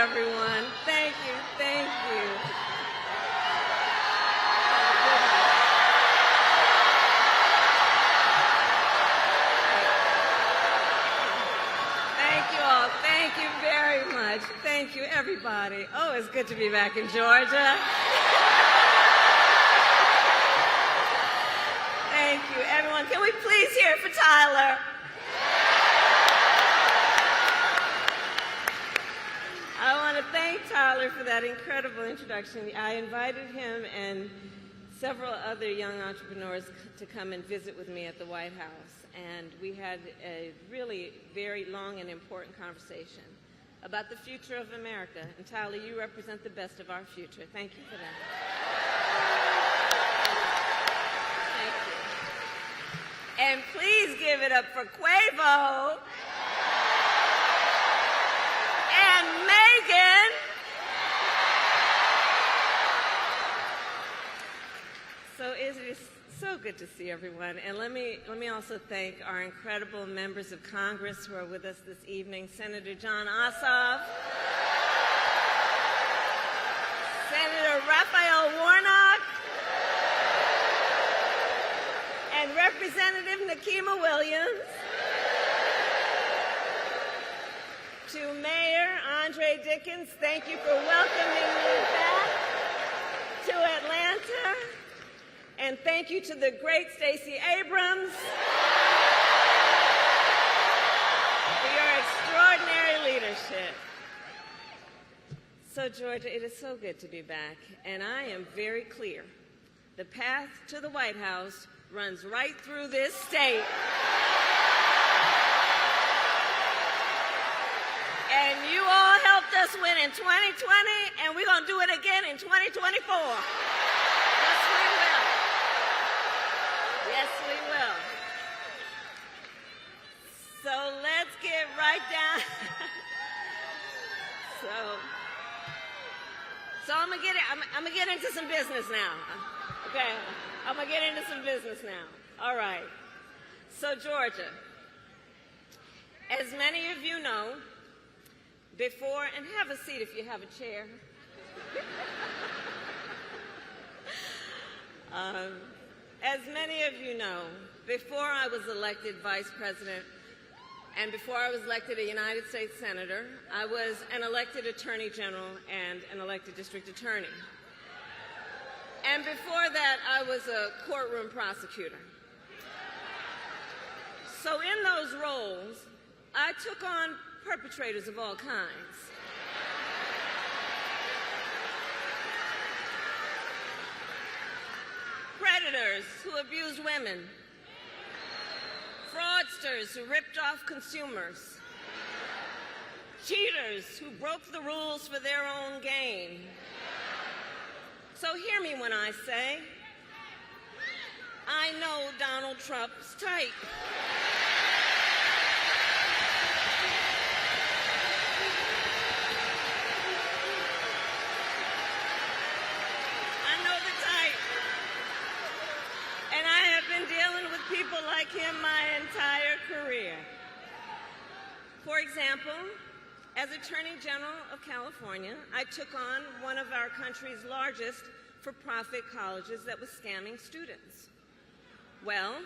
everyone. Thank you, thank you. Thank you all. Thank you very much. Thank you, everybody. Oh, it's good to be back in Georgia. Thank you, everyone. Can we please hear it for Tyler? I want to thank Tyler for that incredible introduction. I invited him and several other young entrepreneurs to come and visit with me at the White House. And we had a really very long and important conversation about the future of America. And Tyler, you represent the best of our future. Thank you for that. Thank you. And please give it up for Quavo and Megan. So it is so good to see everyone. And let me also thank our incredible members of Congress who are with us this evening. Senator John Ossoff, Senator Raphael Warnock, and Representative Nikema Williams. To Mayor Andre Dickens, thank you for welcoming me back to Atlanta. And thank you to the great Stacey Abrams for your extraordinary leadership. So, Georgia, it is so good to be back, and I am very clear. The path to the White House runs right through this state. And you all helped us win in 2020, and we're going to do it again in 2024. Yes, we will. Yes, we will. So let's get right down. So I'm gonna get into some business now. Okay, I'm gonna get into some business now. All right. So Georgia, as many of you know, before, and have a seat if you have a chair. As many of you know, before I was elected vice president and before I was elected a United States senator, I was an elected attorney general and an elected district attorney. And before that, I was a courtroom prosecutor. So in those roles, I took on perpetrators of all kinds. Predators who abused women, fraudsters who ripped off consumers, cheaters who broke the rules for their own gain. So hear me when I say, I know Donald Trump's type. Dealing with people like him my entire career. For example, as Attorney General of California, I took on one of our country's largest for-profit colleges that was scamming students. Well,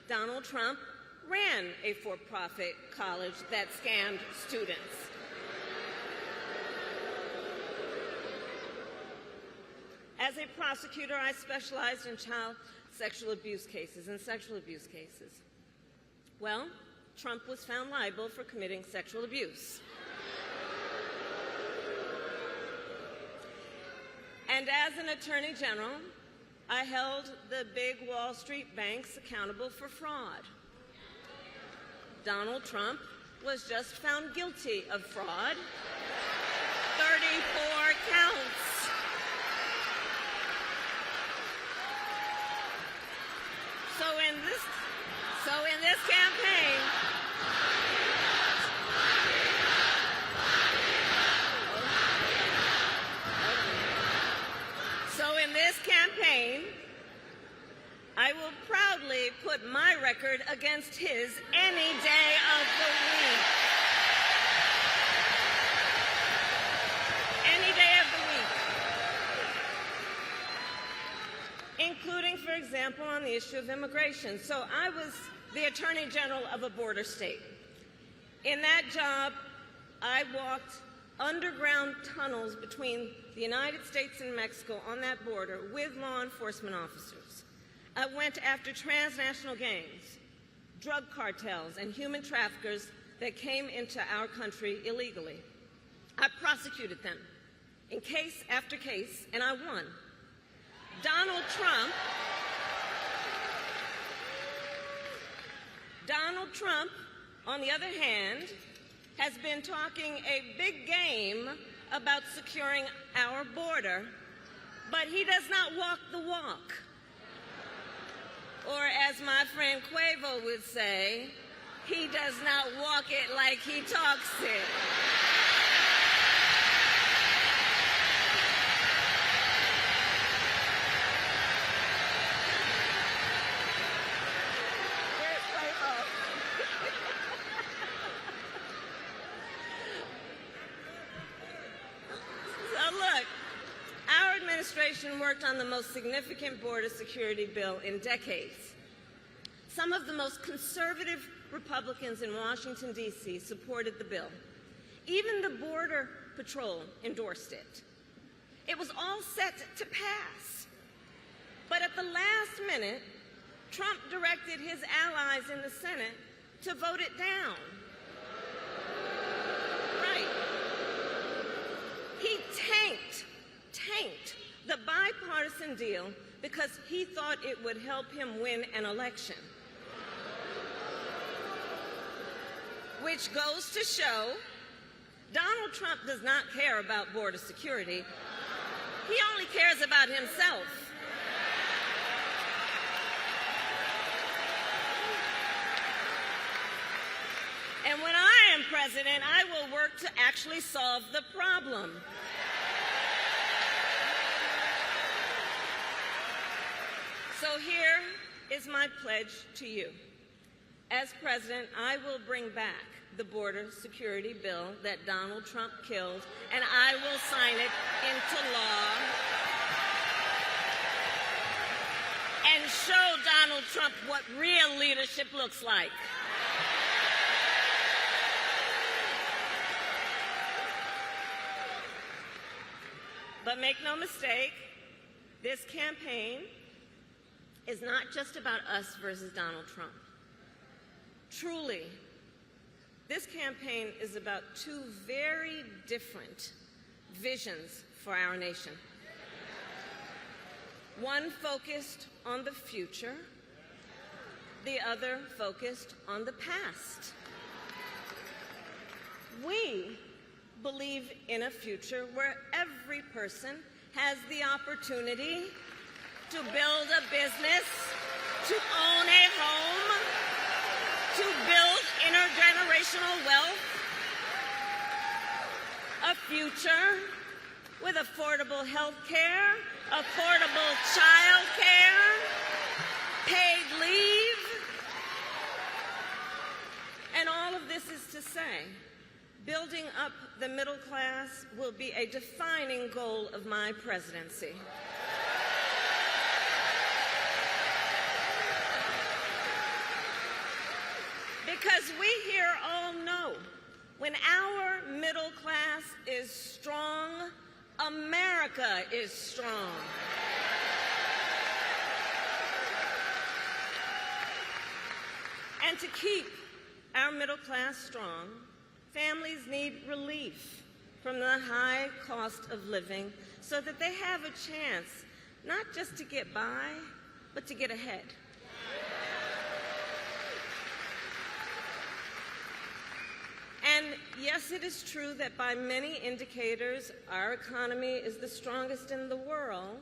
Donald Trump ran a for-profit college that scammed students. As a prosecutor, I specialized in child sexual abuse cases and sexual abuse cases. Well, Trump was found liable for committing sexual abuse. And as an attorney general, I held the big Wall Street banks accountable for fraud. Donald Trump was just found guilty of fraud, 34 counts. So in this campaign, I will proudly put my record against his any day of the week. including, for example, on the issue of immigration. So I was the Attorney General of a border state. In that job, I walked underground tunnels between the United States and Mexico on that border with law enforcement officers. I went after transnational gangs, drug cartels, and human traffickers that came into our country illegally. I prosecuted them in case after case, and I won. Donald Trump, on the other hand, has been talking a big game about securing our border, but he does not walk the walk. Or as my friend Quavo would say, he does not walk it like he talks it. Administration worked on the most significant border security bill in decades. Some of the most conservative Republicans in Washington, D.C. supported the bill. Even the Border Patrol endorsed it. It was all set to pass. But at the last minute, Trump directed his allies in the Senate to vote it down. Right. He tanked the bipartisan deal because he thought it would help him win an election. Which goes to show Donald Trump does not care about border security. He only cares about himself. And when I am president, I will work to actually solve the problem. So here is my pledge to you. As president, I will bring back the border security bill that Donald Trump killed, and I will sign it into law and show Donald Trump what real leadership looks like. But make no mistake, this campaign is not just about us versus Donald Trump. Truly, this campaign is about two very different visions for our nation. One focused on the future, the other focused on the past. We believe in a future where every person has the opportunity to build a business, to own a home, to build intergenerational wealth, a future with affordable health care, affordable child care, paid leave. And all of this is to say, building up the middle class will be a defining goal of my presidency. Because we here all know, when our middle class is strong, America is strong. And to keep our middle class strong, families need relief from the high cost of living so that they have a chance not just to get by, but to get ahead. And yes, it is true that by many indicators, our economy is the strongest in the world.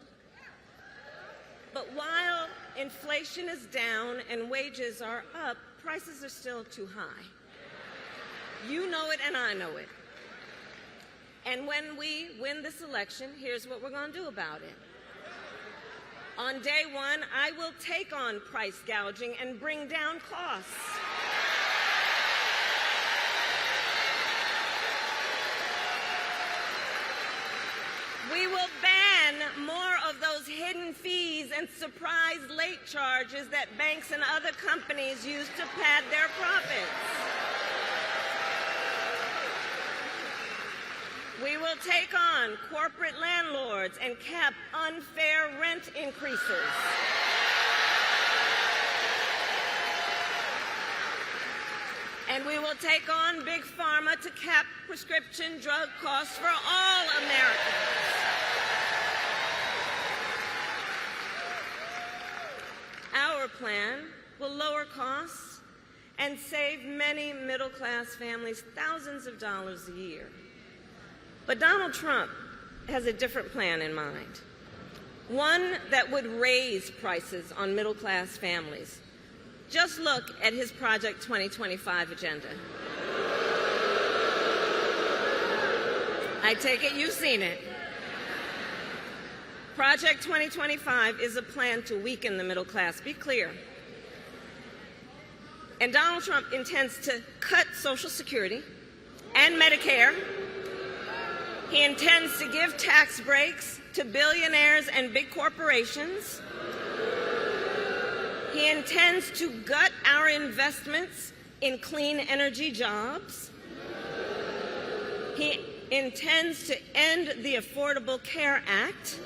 But while inflation is down and wages are up, prices are still too high. You know it and I know it. And when we win this election, here's what we're going to do about it. On day one, I will take on price gouging and bring down costs. We will ban more of of those hidden fees and surprise late charges that banks and other companies use to pad their profits. We will take on corporate landlords and cap unfair rent increases. And we will take on Big Pharma to cap prescription drug costs for all Americans. Our plan will lower costs and save many middle-class families thousands of dollars a year. But Donald Trump has a different plan in mind, one that would raise prices on middle-class families. Just look at his Project 2025 agenda. I take it you've seen it. Project 2025 is a plan to weaken the middle class. Be clear. And Donald Trump intends to cut Social Security and Medicare. He intends to give tax breaks to billionaires and big corporations. He intends to gut our investments in clean energy jobs. He intends to end the Affordable Care Act,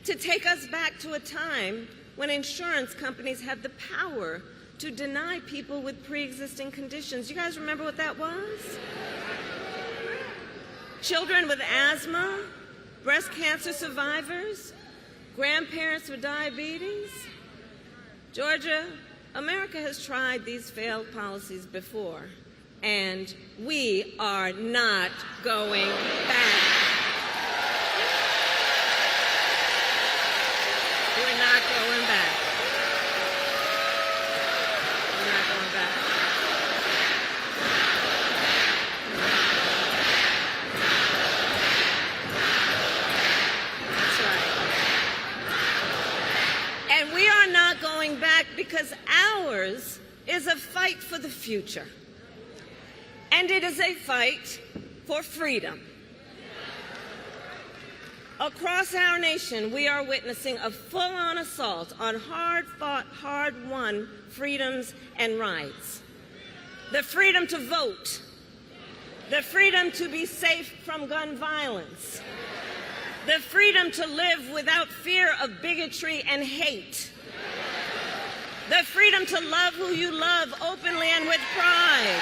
to take us back to a time when insurance companies had the power to deny people with pre-existing conditions. You guys remember what that was? Children with asthma, breast cancer survivors, grandparents with diabetes. Georgia, America has tried these failed policies before, and we are not going back. We're not going back. We're not going back. That's right. And we are not going back because ours is a fight for the future. And it is a fight for freedom. Across our nation, we are witnessing a full-on assault on hard-fought, hard-won freedoms and rights. The freedom to vote, the freedom to be safe from gun violence, the freedom to live without fear of bigotry and hate, the freedom to love who you love openly and with pride,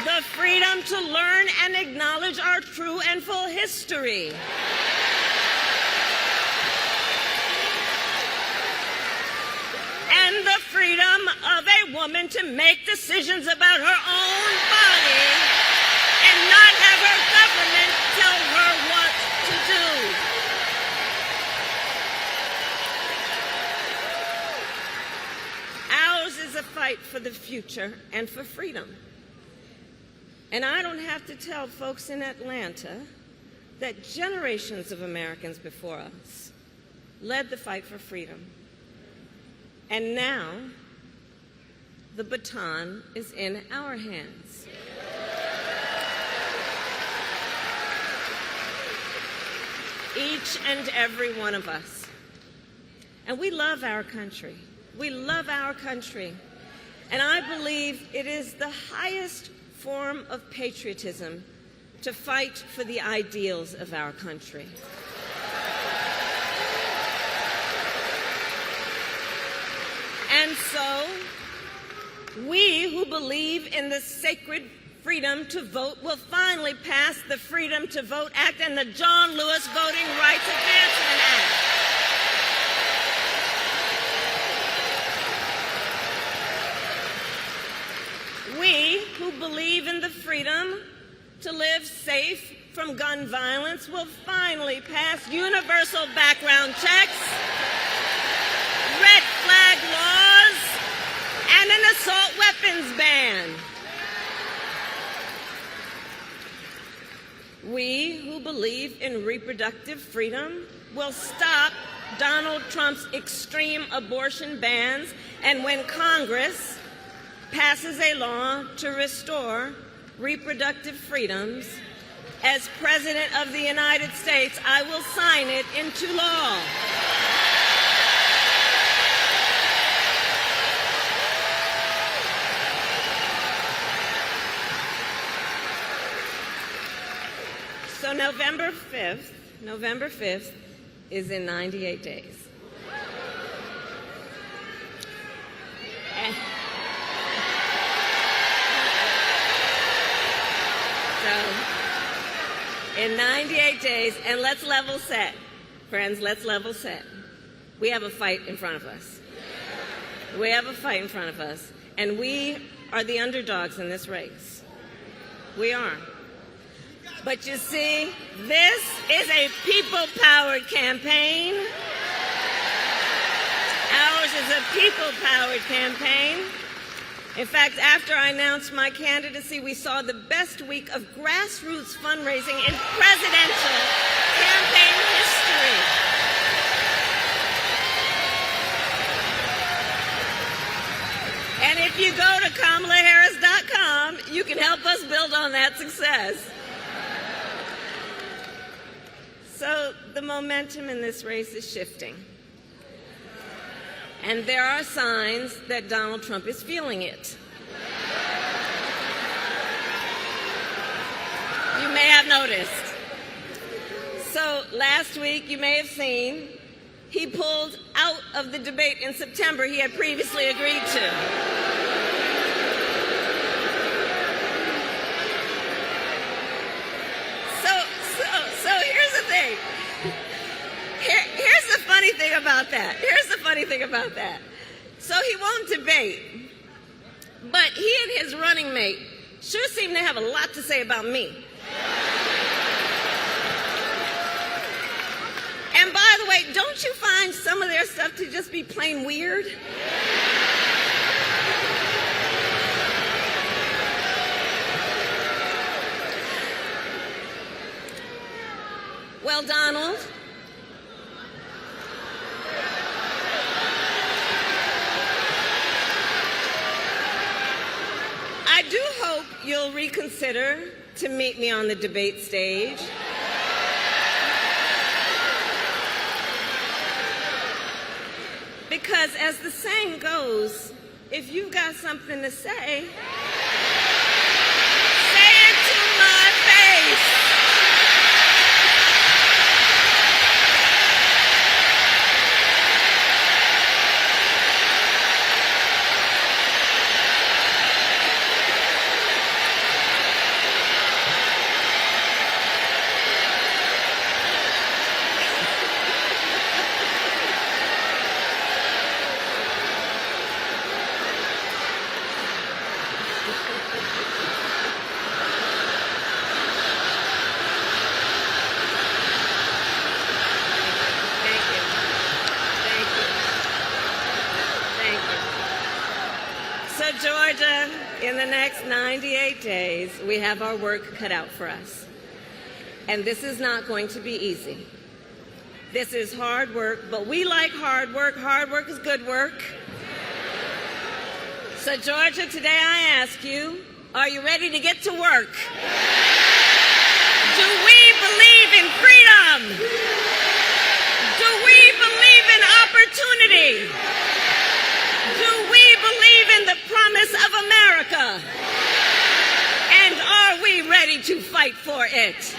the freedom to learn and acknowledge our true and full history. And the freedom of a woman to make decisions about her own body and not have her government tell her what to do. Ours is a fight for the future and for freedom. And I don't have to tell folks in Atlanta that generations of Americans before us led the fight for freedom. And now, the baton is in our hands. Each and every one of us. And we love our country. We love our country. And I believe it is the highest form of patriotism to fight for the ideals of our country. And so, we who believe in the sacred freedom to vote will finally pass the Freedom to Vote Act and the John Lewis Voting Rights Advancement Act. We who believe in the freedom to live safe from gun violence will finally pass universal background checks, red flag laws, and an assault weapons ban. We who believe in reproductive freedom will stop Donald Trump's extreme abortion bans, and when Congress passes a law to restore reproductive freedoms, as President of the United States, I will sign it into law. So November 5th is in 98 days. So, in 98 days, and let's level set. Friends, let's level set. We have a fight in front of us. We have a fight in front of us, and we are the underdogs in this race. We are. But you see, this is a people-powered campaign. Ours is a people-powered campaign. In fact, after I announced my candidacy, we saw the best week of grassroots fundraising in presidential campaign history. And if you go to KamalaHarris.com, you can help us build on that success. So the momentum in this race is shifting. And there are signs that Donald Trump is feeling it. You may have noticed. So last week, you may have seen, he pulled out of the debate in September he had previously agreed to. So here's the thing. Here's the funny thing about that. So he won't debate, but he and his running mate sure seem to have a lot to say about me. And by the way, don't you find some of their stuff to just be plain weird? Well, Donald, I do hope you'll reconsider to meet me on the debate stage. Because as the saying goes, if you've got something to say, say it to my face. Georgia, in the next 98 days, we have our work cut out for us. And this is not going to be easy. This is hard work, but we like hard work. Hard work is good work. So, Georgia, today I ask you, are you ready to get to work? Do we believe in freedom? Do we believe in opportunity? Do we believe in the promise of America? And are we ready to fight for it?